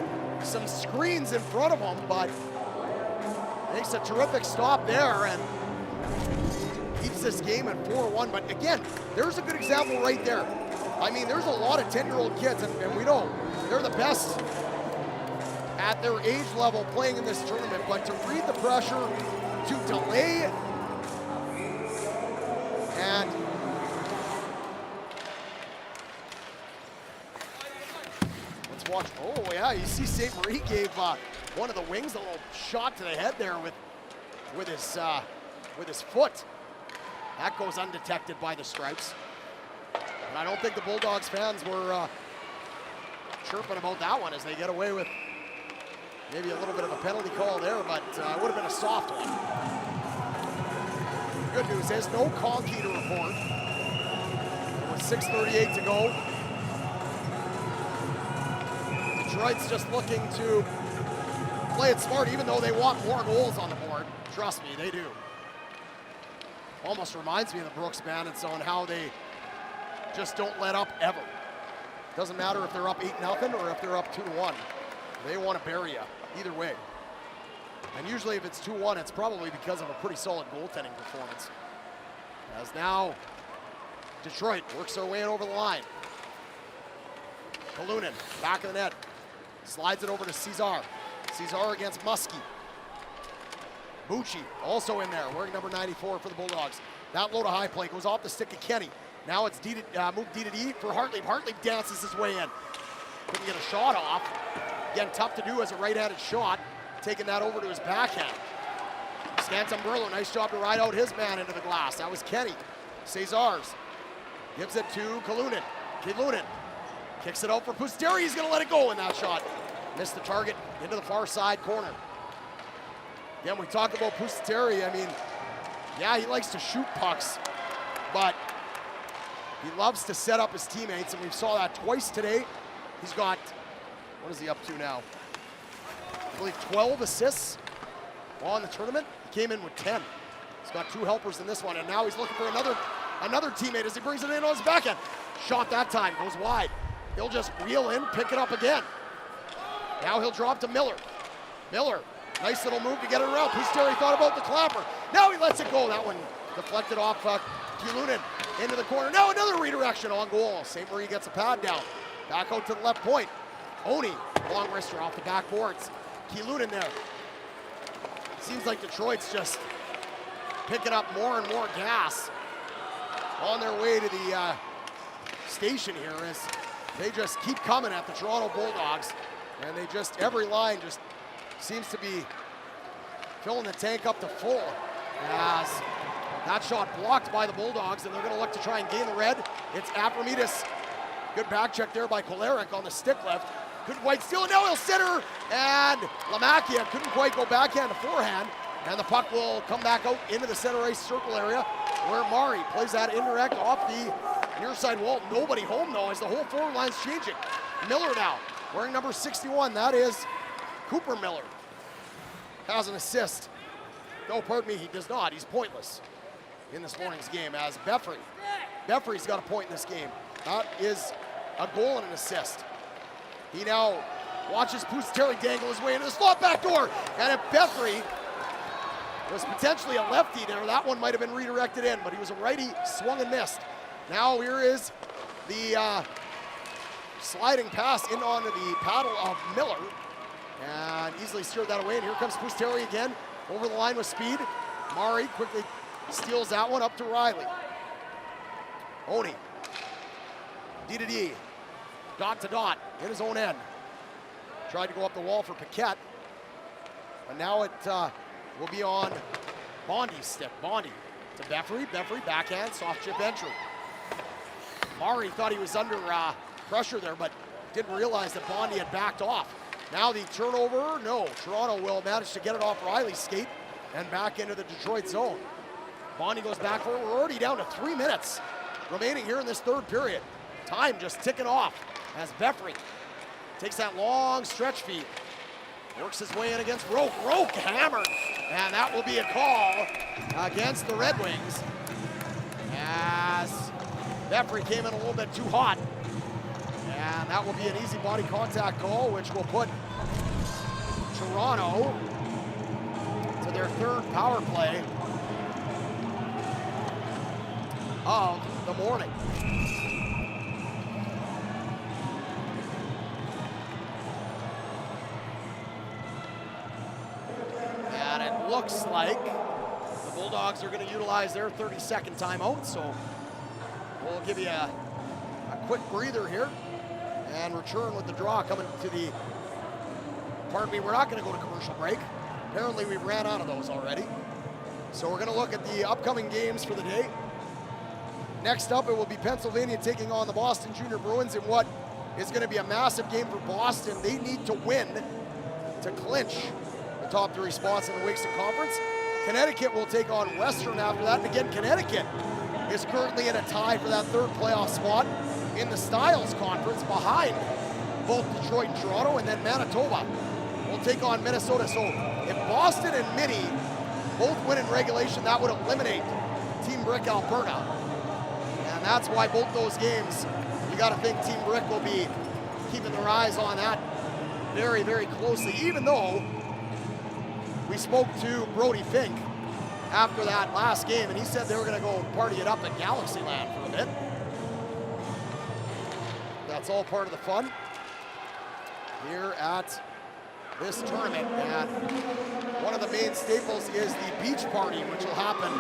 some screens in front of him, but makes a terrific stop there and keeps this game at 4-1. But again, there's a good example right there. I mean, there's a lot of 10-year-old kids, and we know they're the best at their age level playing in this tournament, but to read the pressure, to delay, and let's watch. Oh yeah, you see St. Marie gave one of the wings a little shot to the head there with his foot. That goes undetected by the Stripes. And I don't think the Bulldogs fans were chirping about that one, as they get away with maybe a little bit of a penalty call there, but it would have been a soft one. Good news is no Conkey to report. With 6:38 to go. Detroit's just looking to play it smart, even though they want more goals on the board. Trust me, they do. Almost reminds me of the Brooks Bandits on how they just don't let up ever. Doesn't matter if they're up 8-0 or if they're up 2-1. They want to bury you either way. And usually if it's 2-1, it's probably because of a pretty solid goaltending performance. As now Detroit works their way in over the line. Kalunin, back of the net. Slides it over to Cesar. Cesar against Muskie. Bucci also in there, wearing number 94 for the Bulldogs. That low to high play goes off the stick of Kenny. Now it's move D to D for Hartley. Hartley dances his way in. Couldn't get a shot off. Again, tough to do as a right-handed shot. Taking that over to his backhand. Stanton Burlow, nice job to ride out his man into the glass. That was Kenny. Cesars gives it to Kalunin. Kalunin kicks it out for Pusteri. He's gonna let it go in that shot. Missed the target into the far side corner. Again, we talk about Pusteri. I mean, yeah, he likes to shoot pucks, but he loves to set up his teammates, and we saw that twice today. He's got, what is he up to now? I believe 12 assists on the tournament. He came in with 10. He's got 2 helpers in this one, and now he's looking for another teammate as he brings it in on his backhand. Shot that time, goes wide. He'll just reel in, pick it up again. Now he'll drop to Miller. Miller, nice little move to get it around. Pusteri thought about the clapper. Now he lets it go. That one deflected off Kalunin into the corner. Now another redirection on goal. St. Marie gets a pad down. Back out to the left point. Oni, long wrister off the backboards. Kalunin there. Seems like Detroit's just picking up more and more gas on their way to the station here, as they just keep coming at the Toronto Bulldogs. And they just, every line just seems to be filling the tank up to full, as that shot blocked by the Bulldogs, and they're gonna look to try and gain the red. It's Aframidas Good back check there by Kolarek on the stick lift. Couldn't quite steal it. Now he'll center, and Lamakia couldn't quite go backhand to forehand. And the puck will come back out into the center ice circle area where Mari plays that indirect off the near side wall. Nobody home though as the whole forward line's changing. Miller now wearing number 61. That is Cooper Miller. Has an assist. No, pardon me, he does not. He's pointless in this morning's game as Beffrey. Beffrey's got a point in this game. That is a goal and an assist. He now watches Pusateri dangle his way into the slot back door. And if Beffrey was potentially a lefty there, that one might have been redirected in, but he was a righty, swung and missed. Now here is the sliding pass in onto the paddle of Miller. And easily steered that away, and here comes Pusateri again, over the line with speed. Mari quickly steals that one up to Riley. Oni, D to D, dot to dot, in his own end. Tried to go up the wall for Paquette, but now it will be on Bondi's stick. Bondi to Beffrey, Beffrey backhand, soft chip entry. Mari thought he was under pressure there, but didn't realize that Bondi had backed off. Now the turnover, no, Toronto will manage to get it off Riley's skate and back into the Detroit zone. Bondi goes back for it. We're already down to 3 minutes remaining here in this third period. Time just ticking off as Beffrey takes that long stretch feed. Works his way in against Roque. Roque hammered, and that will be a call against the Red Wings as Beffrey came in a little bit too hot. And that will be an easy body contact call, which will put Toronto to their third power play of the morning. And it looks like the Bulldogs are going to utilize their 30-second timeout, so we'll give you a quick breather here and return with the draw coming to the, pardon me, we're not going to go to commercial break. Apparently we've ran out of those already. So we're going to look at the upcoming games for the day. Next up, it will be Pennsylvania taking on the Boston Junior Bruins in what is going to be a massive game for Boston. They need to win to clinch the top 3 spots in the Wixom Conference. Connecticut will take on Western after that. And again, Connecticut is currently in a tie for that 3rd playoff spot in the Styles Conference behind both Detroit and Toronto, and then Manitoba will take on Minnesota. So if Boston and Mini both win in regulation, that would eliminate Team Brick Alberta. And that's why both those games, you gotta think Team Brick will be keeping their eyes on that very, very closely, even though we spoke to Brody Fink after that last game, and he said they were gonna go party it up at Galaxyland for a bit. That's all part of the fun here at this tournament. And one of the main staples is the beach party, which will happen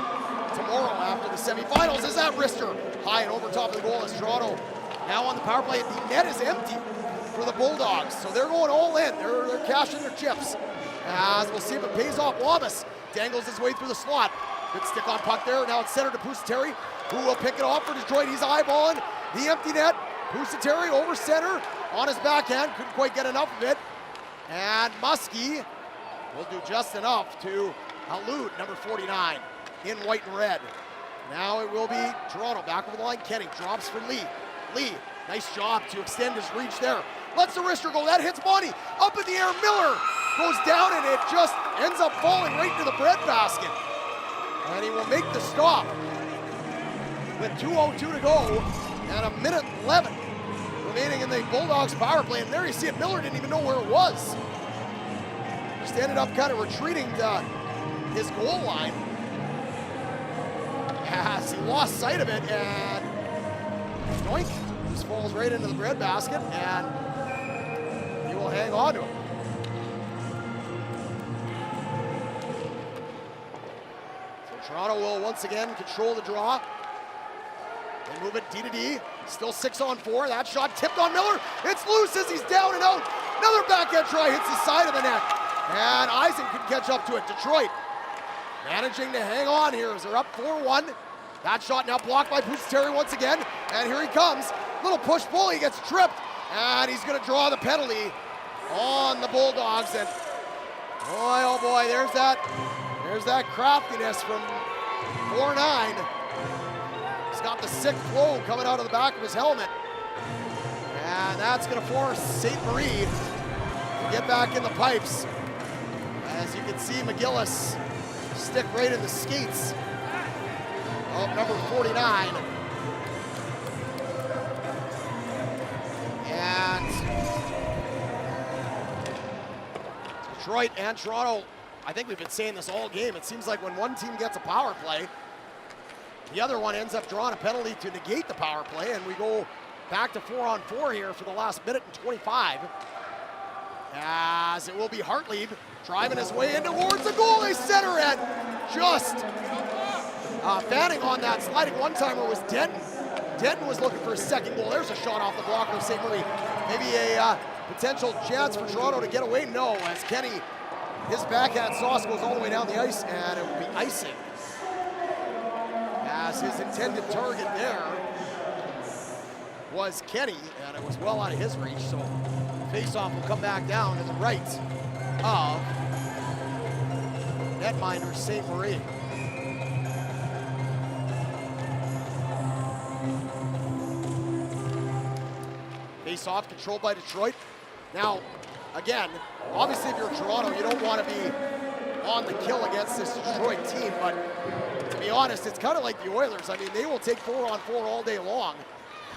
tomorrow after the semifinals. Is that wrister high and over top of the goal as Toronto now on the power play. The net is empty for the Bulldogs, so they're going all in. They're cashing their chips. As we'll see if it pays off. Wallace dangles his way through the slot. Good stick on puck there. Now it's centered to Pusateri, who will pick it off for Detroit. He's eyeballing the empty net. Pusateri over center on his backhand. Couldn't quite get enough of it. And Muskie will do just enough to elude number 49 in white and red. Now it will be Toronto back over the line. Kenny drops for Lee. Lee, nice job to extend his reach there. Lets the wrister go. That hits Bonnie. Up in the air. Miller goes down, and it just ends up falling right into the breadbasket. And he will make the stop with 2:02 to go and a minute 11 remaining in the Bulldogs power play. And there you see it. Miller didn't even know where it was. Just ended up kind of retreating to his goal line as he lost sight of it, and doink, just falls right into the breadbasket, and he will hang on to it. So Toronto will once again control the draw. They move it D to D, still 6-on-4. That shot tipped on Miller. It's loose as he's down and out. Another backhand try hits the side of the net, and Eisen can catch up to it. Detroit managing to hang on here as they're up 4-1. That shot now blocked by Pusateri once again, and here he comes. Little push-pull, he gets tripped, and he's going to draw the penalty on the Bulldogs. And boy, oh boy, there's that craftiness from 4'9". He's got the sick flow coming out of the back of his helmet. And that's going to force St. Marie to get back in the pipes. As you can see, McGillis stick right in the skates of number 49. And Detroit and Toronto, I think we've been saying this all game. It seems like when one team gets a power play, the other one ends up drawing a penalty to negate the power play, and we go back to 4-on-4 here for the last minute and 25. As it will be Hartlieb driving his way in towards the goalie center, and just fanning on that sliding one-timer was Denton. Denton was looking for his second goal. There's a shot off the block of St. Marie. Maybe a potential chance for Toronto to get away. No, as Kenny, his backhand sauce goes all the way down the ice, and it will be icing. As his intended target there was Kenny, and it was well out of his reach, so face-off will come back down to the right of netminder St. Marie. Face-off controlled by Detroit. Now, again, obviously if you're Toronto, you don't want to be on the kill against this Detroit team, but to be honest, it's kind of like the Oilers. I mean, they will take 4-on-4 all day long,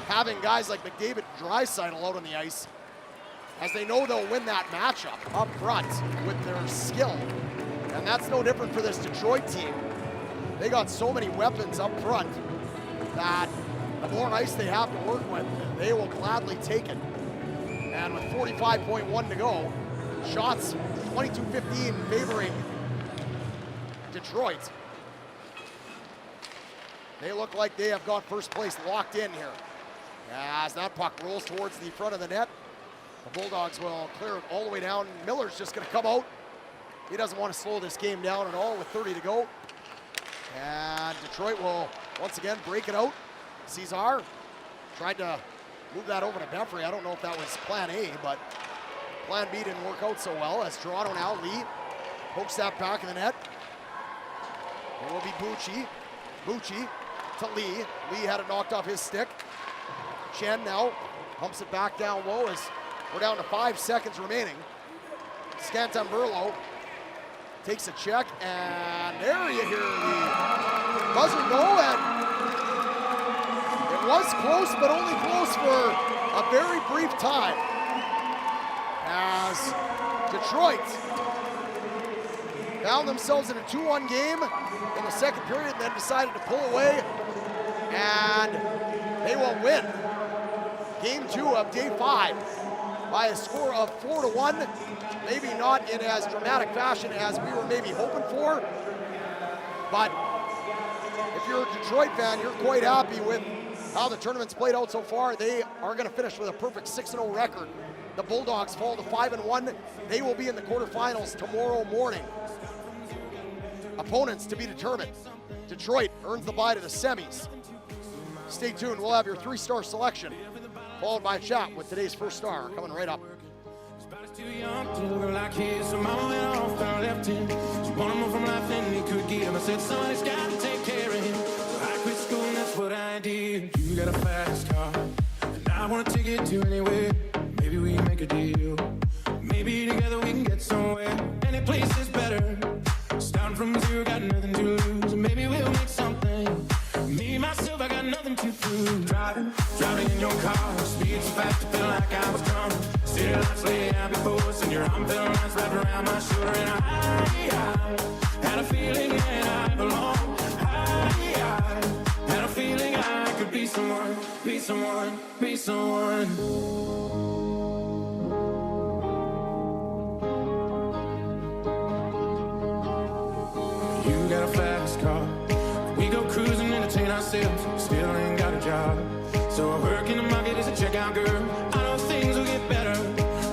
having guys like McDavid and Draisaitl out on the ice, as they know they'll win that matchup up front with their skill. And that's no different for this Detroit team. They got so many weapons up front that the more ice they have to work with, they will gladly take it. And with 45.1 to go, shots 22-15 favoring Detroit. They look like they have got first place locked in here. As that puck rolls towards the front of the net, the Bulldogs will clear it all the way down. Miller's just going to come out. He doesn't want to slow this game down at all with 30 to go. And Detroit will once again break it out. Cesar tried to move that over to Beffrey. I don't know if that was plan A, but plan B didn't work out so well. As Toronto now, Lee pokes that back in the net. It will be Bucci. Bucci to Lee. Lee had it knocked off his stick. Chen now pumps it back down low as we're down to 5 seconds remaining. Scantamburlo takes a check, and there you hear the buzzer go, and it was close, but only close for a very brief time. As Detroit found themselves in a 2-1 game in the second period, and then decided to pull away, and they will win Game 2 of Day 5 by a score of 4-1. Maybe not in as dramatic fashion as we were maybe hoping for, but if you're a Detroit fan, you're quite happy with how the tournament's played out so far. They are going to finish with a perfect 6-0 record. The Bulldogs fall to 5-1. They will be in the quarterfinals tomorrow morning. Opponents to be determined. Detroit earns the bye to the semis. Stay tuned. We'll have your 3-star selection, followed by a chat with today's first star coming right up. Too young to look like his, so mama went off and left him. She wanted more from life than he could give. I said, somebody's got to take care of him. So I quit school and that's what I did. You got a fast car, and I want to take it to anywhere. Maybe we can make a deal. Maybe together we can get somewhere. Any place is better. Starting from zero, got nothing to lose. Maybe we'll make something. Me, myself, I got nothing to prove. Driving in your car, speed so fast, I feel like I was drunk. City lights lay out before us, and your arm felt nice wrapped around my shoulder. And I had a feeling that I belong. I had a feeling I could be someone, be someone, be someone. You got a fast car. We go cruising, entertain ourselves. Still ain't got a job. So I work in the market as a checkout girl. I know things will get better.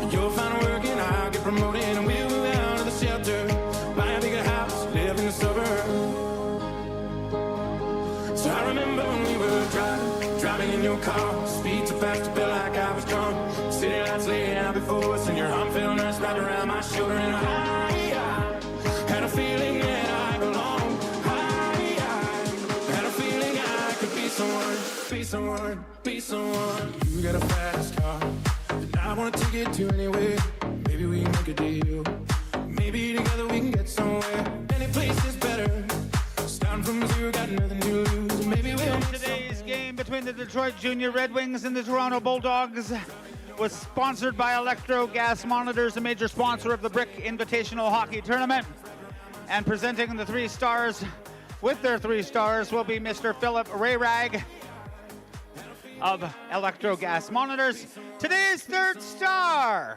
You'll find work and I'll get promoted, and we'll move out of the shelter. Buy a bigger house, live in the suburbs. So I remember when we were driving in your car. Speed so fast. got a fast car, and I wanna take it to anywhere. Maybe we can make a deal. Maybe together we can get somewhere. Any place is better. Starting from zero, got nothing to lose. Maybe we'll. Today's game between the Detroit Junior Red Wings and the Toronto Bulldogs was sponsored by Electro Gas Monitors, a major sponsor of the Brick Invitational Hockey Tournament. And presenting the 3 stars with their 3 stars will be Mr. Philip Rayrag of Electro Gas Monitors. Today's 3rd star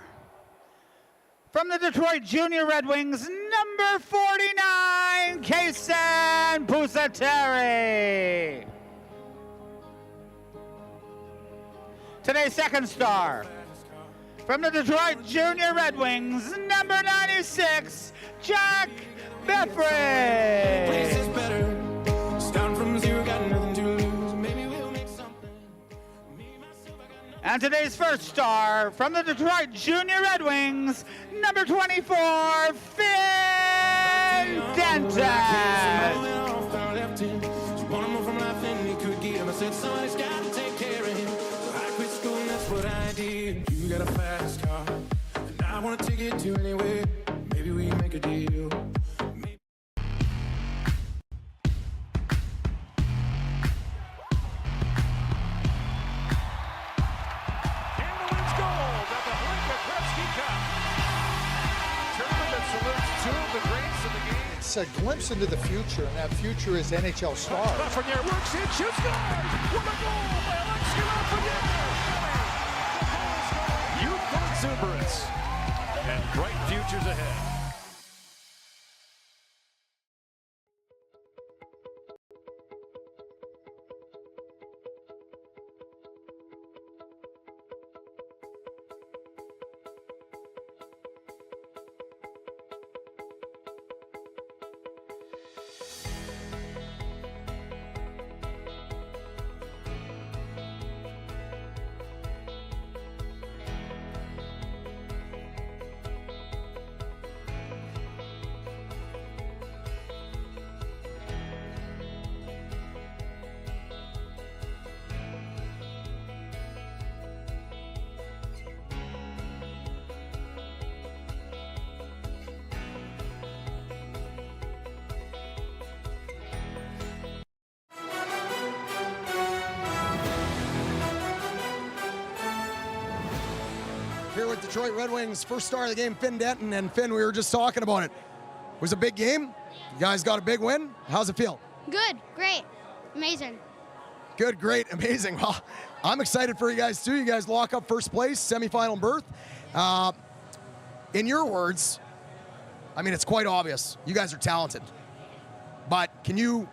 from the Detroit Junior Red Wings, number 49, Kaysen Pusateri. Today's 2nd star from the Detroit Junior Red Wings, number 96, Jack Beffrey. Place is better. Starting from zero, got nothing to lose. Maybe we'll make something. And today's 1st star from the Detroit Junior Red Wings, number 24, Finn Denton. Somebody's got to take care of him. So I quit school and that's what I did. You got a fast car, and I want to take it to anywhere. Maybe we make a deal. Canada wins gold at the Hlinka Gretzky Cup. Tournament that salutes 2 of the greats of the game. It's a glimpse into the future, and that future is NHL stars. Lafreniere works in, shoots, scores! What a goal by Alexei Lafreniere! Youthful exuberance and bright futures ahead. Here with Detroit Red Wings, 1st star of the game, Finn Denton. And Finn, we were just talking about it. It was a big game. You guys got a big win. How's it feel? Good, great, amazing. Good, great, amazing. Well, I'm excited for you guys too. You guys lock up 1st place, semifinal berth. In your words, I mean, it's quite obvious. You guys are talented. But can you